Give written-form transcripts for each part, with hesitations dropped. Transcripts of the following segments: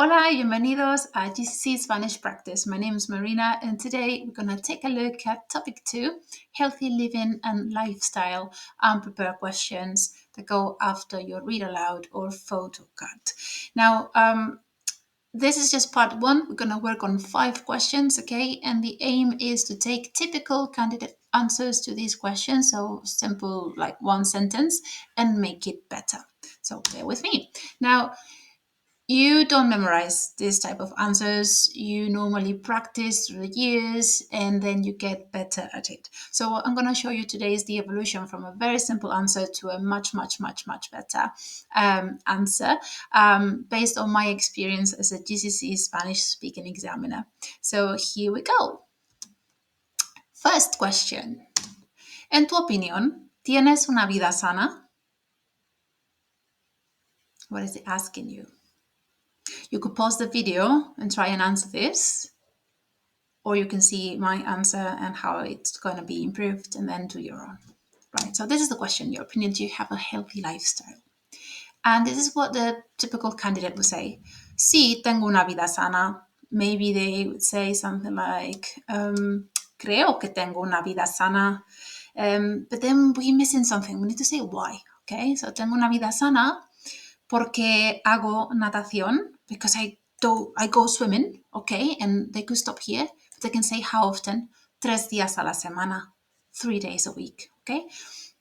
Hola y bienvenidos a GCSE Spanish Practice. My name is Marina and today we're going to take a look at topic 2, healthy living and lifestyle, unprepared questions that go after your read aloud or photo card. Now, this is just part 1. We're going to work on 5 questions, okay? And the aim is to take typical candidate answers to these questions, so simple like one sentence, and make it better. So bear with me. Now, you don't memorize this type of answers. You normally practice through the years and then you get better at it. So what I'm going to show you today is the evolution from a very simple answer to a much better answer based on my experience as a GCSE Spanish speaking examiner. So here we go. First question. En tu opinión, ¿tienes una vida sana? What is it asking you? You could pause the video and try and answer this, or you can see my answer and how it's going to be improved and then do your own. Right, so this is the question. Your opinion, do you have a healthy lifestyle? And this is what the typical candidate would say. Sí, tengo una vida sana. Maybe they would say something like, creo que tengo una vida sana. But then we're missing something. We need to say why. Okay, so tengo una vida sana porque hago natación, because I go swimming, okay, and they could stop here, but they can say how often, 3 días a la semana, 3 days a week, okay?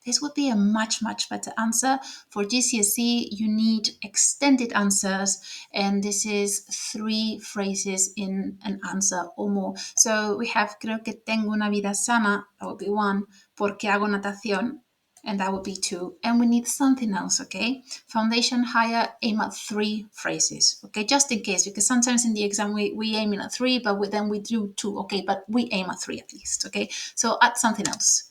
This would be a much better answer. For GCSE, you need extended answers, and this is 3 phrases in an answer or more. So we have, creo que tengo una vida sana, that would be 1, porque hago natación, and that would be 2. And we need something else, okay? Foundation&Higher, aim at 3 phrases, okay? Just in case, because sometimes in the exam we aim at 3, but then we do 2, okay? But we aim at 3 at least, okay? So add something else.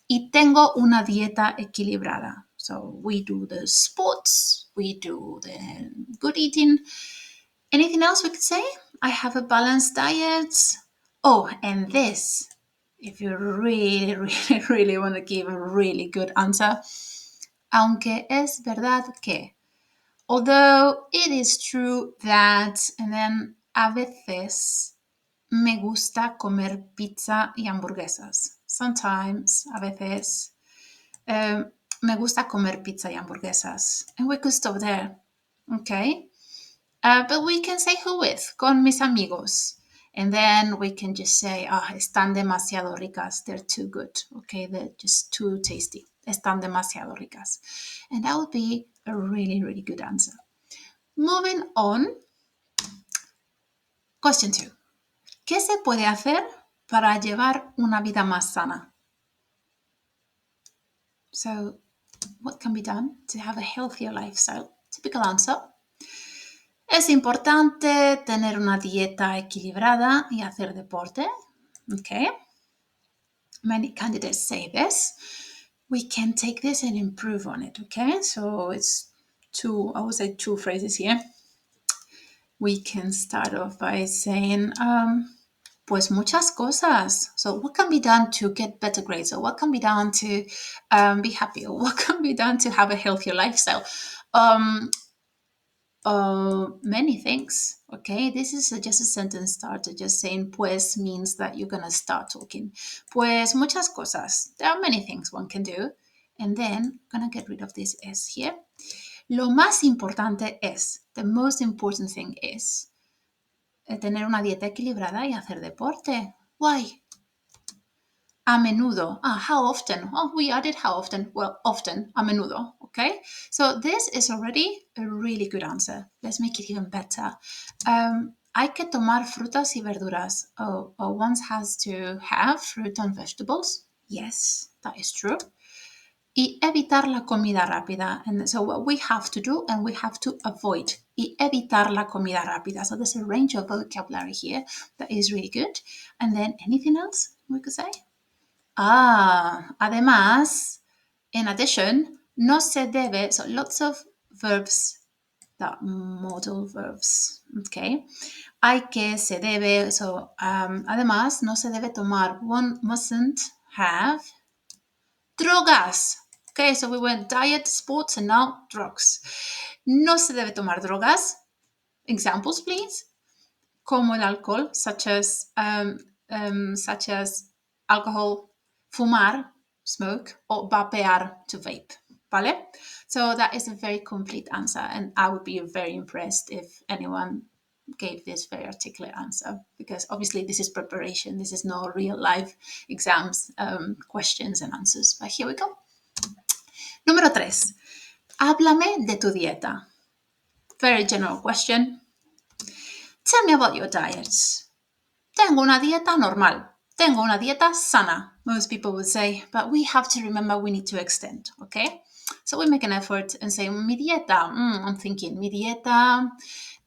Y tengo una dieta equilibrada. So we do the sports, we do the good eating. Anything else we could say? I have a balanced diet. Oh, and this, if you really want to give a really good answer, aunque es verdad que, although it is true that, and then a veces me gusta comer pizza y hamburguesas. Sometimes, a veces, me gusta comer pizza y hamburguesas. And we could stop there, okay? But we can say who with, con mis amigos. And then we can just say, están demasiado ricas. They're too good, okay? They're just too tasty. Están demasiado ricas. And that would be a really good answer. Moving on. Question 2. ¿Qué se puede hacer para llevar una vida más sana? So, what can be done to have a healthier lifestyle? Typical answer. Es importante tener una dieta equilibrada y hacer deporte. Okay. Many candidates say this. We can take this and improve on it. Okay. So it's 2, I would say 2 phrases here. We can start off by saying, pues muchas cosas. So what can be done to get better grades? Or what can be done to be happy? Or what can be done to have a healthier lifestyle? Many things, okay? This is just a sentence starter. Just saying pues means that you're going to start talking. Pues muchas cosas. There are many things one can do. And then I'm going to get rid of this S here. Lo más importante es, the most important thing is, tener una dieta equilibrada y hacer deporte. Why? A menudo. How often? Oh, we added how often. Well, often, a menudo, okay? So this is already a really good answer. Let's make it even better. Hay que tomar frutas y verduras. One has to have fruit and vegetables. Yes, that is true. Y evitar la comida rápida. And so what we have to do and we have to avoid. Y evitar la comida rápida. So there's a range of vocabulary here that is really good. And then anything else we could say? Además, in addition, no se debe, so lots of verbs, that modal verbs, okay? Hay que, se debe, so además, no se debe tomar, one mustn't have drogas. Okay, so we went diet, sports, and now drugs. No se debe tomar drogas. Examples, please. Como el alcohol, such as alcohol, fumar, smoke, or vapear, to vape. ¿Vale? So that is a very complete answer, and I would be very impressed if anyone gave this very articulate answer, because obviously this is preparation. This is no real life exams, questions and answers. But here we go. Número 3. Háblame de tu dieta. Very general question. Tell me about your diets. Tengo una dieta normal. Tengo una dieta sana, most people would say, but we have to remember we need to extend, okay? So we make an effort and say, mi dieta, I'm thinking, mi dieta,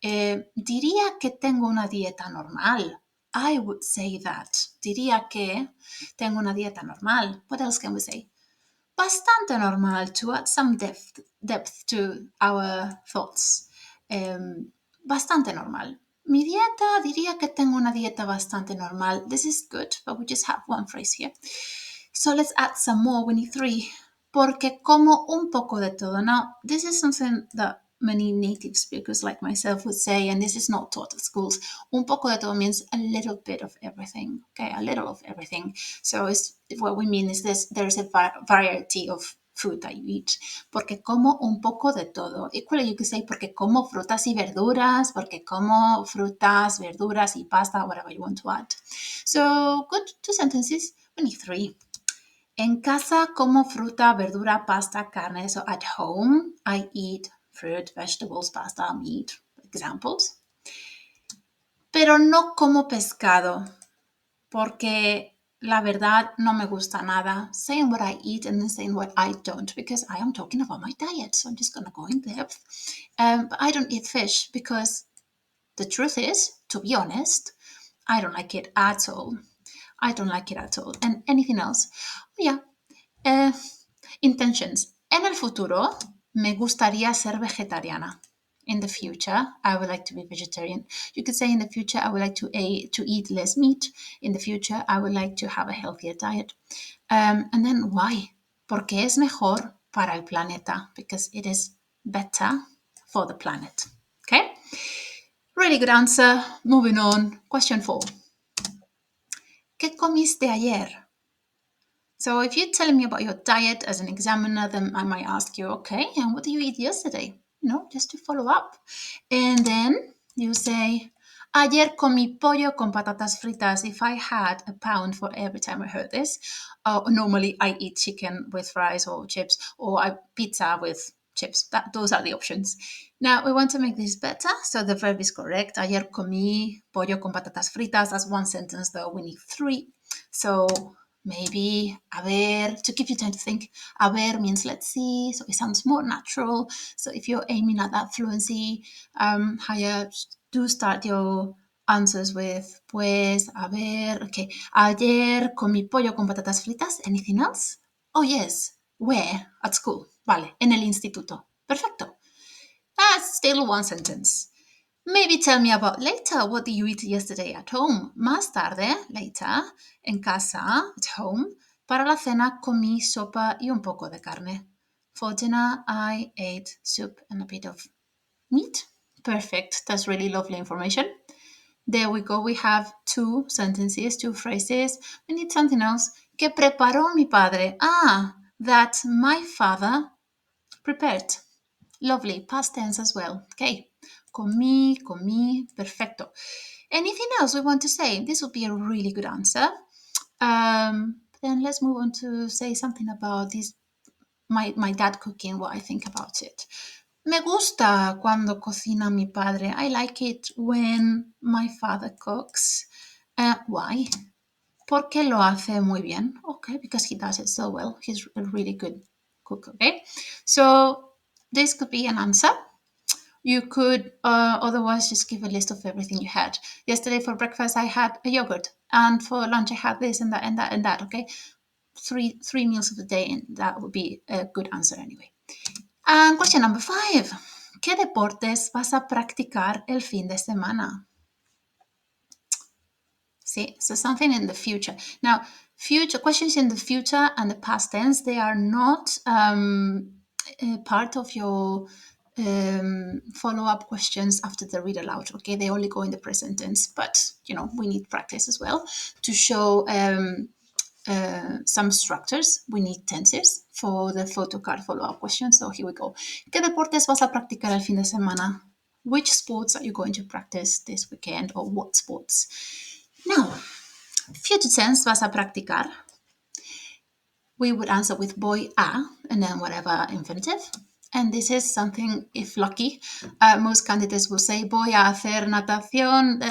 diría que tengo una dieta normal. I would say that. Diría que tengo una dieta normal. What else can we say? Bastante normal, to add some depth to our thoughts. Bastante normal. Mi dieta, diría que tengo una dieta bastante normal. This is good, but we just have one phrase here. So let's add some more. We need 3. Porque como un poco de todo. Now, this is something that many native speakers like myself would say, and this is not taught at schools. Un poco de todo means a little bit of everything, okay? A little of everything. So what we mean is there's a variety of food that you eat. Porque como un poco de todo. Equally, you could say porque como frutas y verduras, porque como frutas, verduras y pasta, whatever you want to add. So, good, 2 sentences. We need 3. En casa como fruta, verdura, pasta, carne. So at home, I eat fruit, vegetables, pasta, meat. Examples. Pero no como pescado, porque la verdad no me gusta nada. Saying what I eat and then saying what I don't, because I am talking about my diet. So I'm just going to go in depth. But I don't eat fish because the truth is, to be honest, I don't like it at all. I don't like it at all. And anything else? Yeah. Intentions. En el futuro, me gustaría ser vegetariana. In the future, I would like to be vegetarian. You could say in the future, I would like to eat less meat. In the future, I would like to have a healthier diet. And then why? Porque es mejor para el planeta. Because it is better for the planet. Okay? Really good answer. Moving on. Question 4. ¿Qué comiste ayer? So if you're telling me about your diet as an examiner, then I might ask you, okay, and what did you eat yesterday? Just to follow up. And then you say, ayer comí pollo con patatas fritas. If I had a pound for every time I heard this, normally I eat chicken with fries or chips, or pizza with chips. Those are the options. Now we want to make this better, so the verb is correct. Ayer comí pollo con patatas fritas. That's one sentence, though. We need 3. So maybe, a ver, to give you time to think. A ver means let's see, so it sounds more natural. So if you're aiming at that fluency, higher, do start your answers with pues, a ver, okay. Ayer comí pollo con patatas fritas. Anything else? Oh, yes. Where? At school. Vale, en el instituto. Perfecto. That's still one sentence. Maybe tell me about later. What did you eat yesterday at home? Más tarde, later, en casa, at home. Para la cena comí sopa y un poco de carne. For dinner, I ate soup and a bit of meat. Perfect. That's really lovely information. There we go. We have 2 sentences, 2 phrases. We need something else. ¿Qué preparó mi padre? That my father prepared. Lovely. Past tense as well. Okay. Comí, perfecto. Anything else we want to say? This would be a really good answer. Then let's move on to say something about this, my dad cooking, what I think about it. Me gusta cuando cocina mi padre. I like it when my father cooks. Why? Porque lo hace muy bien. Okay, because he does it so well. He's a really good cook, okay? So this could be an answer. You could otherwise just give a list of everything you had. Yesterday for breakfast, I had a yogurt. And for lunch, I had this and that and that and that, okay? Three meals of the day, and that would be a good answer anyway. And question number 5. ¿Qué deportes vas a practicar el fin de semana? See, so something in the future. Now, future questions in the future and the past tense, they are not part of your follow-up questions after the read aloud. Okay, they only go in the present tense, but we need practice as well to show some structures. We need tenses for the photo card follow-up question. So here we go. ¿Qué deportes vas a practicar el fin de semana? Which sports are you going to practice this weekend, or what sports? Now, future tense, vas a practicar. We would answer with voy a, and then whatever infinitive. And this is something, if lucky, most candidates will say voy a hacer natación.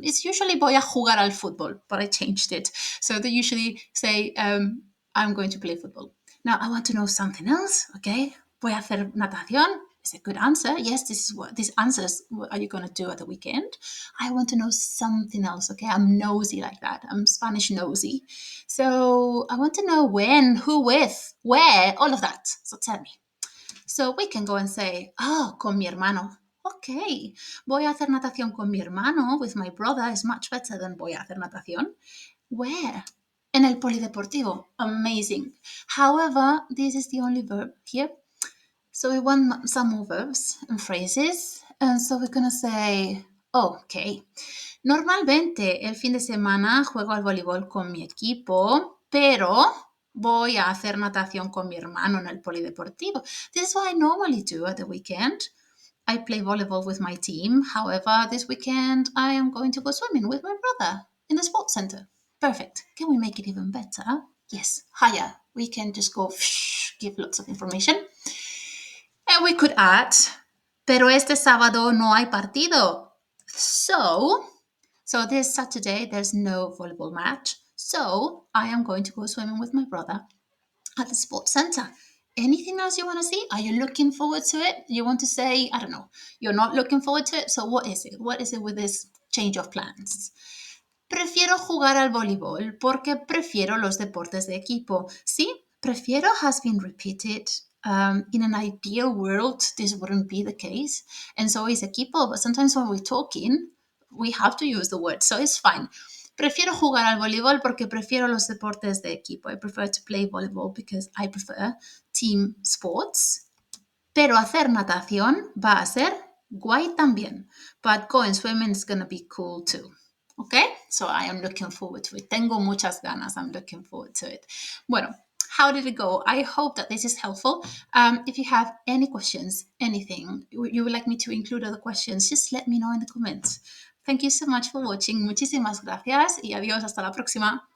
It's usually voy a jugar al fútbol, but I changed it. So they usually say I'm going to play football. Now I want to know something else, okay? Voy a hacer natación is a good answer. Yes, this is what these answers. What are you going to do at the weekend? I want to know something else, okay? I'm nosy like that. I'm Spanish nosy. So I want to know when, who with, where, all of that. So tell me. So we can go and say, con mi hermano. Okay, voy a hacer natación con mi hermano, with my brother, is much better than voy a hacer natación. Where? En el polideportivo. Amazing. However, this is the only verb here. So we want some more verbs and phrases. And so we're going to say, okay. Normalmente el fin de semana juego al voleibol con mi equipo, pero voy a hacer natación con mi hermano en el polideportivo. This is what I normally do at the weekend. I play volleyball with my team. However, this weekend I am going to go swimming with my brother in the sports center. Perfect. Can we make it even better? Yes, higher. We can just go give lots of information. And we could add, pero este sábado no hay partido. So this Saturday, there's no volleyball match. So I am going to go swimming with my brother at the sports center. Anything else you want to see? Are you looking forward to it? You want to say, I don't know, you're not looking forward to it. So what is it? What is it with this change of plans? Prefiero jugar al voleibol porque prefiero los deportes de equipo. See, prefiero has been repeated. In an ideal world, this wouldn't be the case. And so is equipo. But sometimes when we're talking, we have to use the word. So it's fine. Prefiero jugar al voleibol porque prefiero los deportes de equipo. I prefer to play volleyball because I prefer team sports. Pero hacer natación va a ser guay también. But going swimming is going to be cool too. Okay, so I am looking forward to it. Tengo muchas ganas. I'm looking forward to it. Bueno, how did it go? I hope that this is helpful. If you have any questions, anything you would like me to include other questions, just let me know in the comments. Thank you so much for watching. Muchísimas gracias y adiós. Hasta la próxima.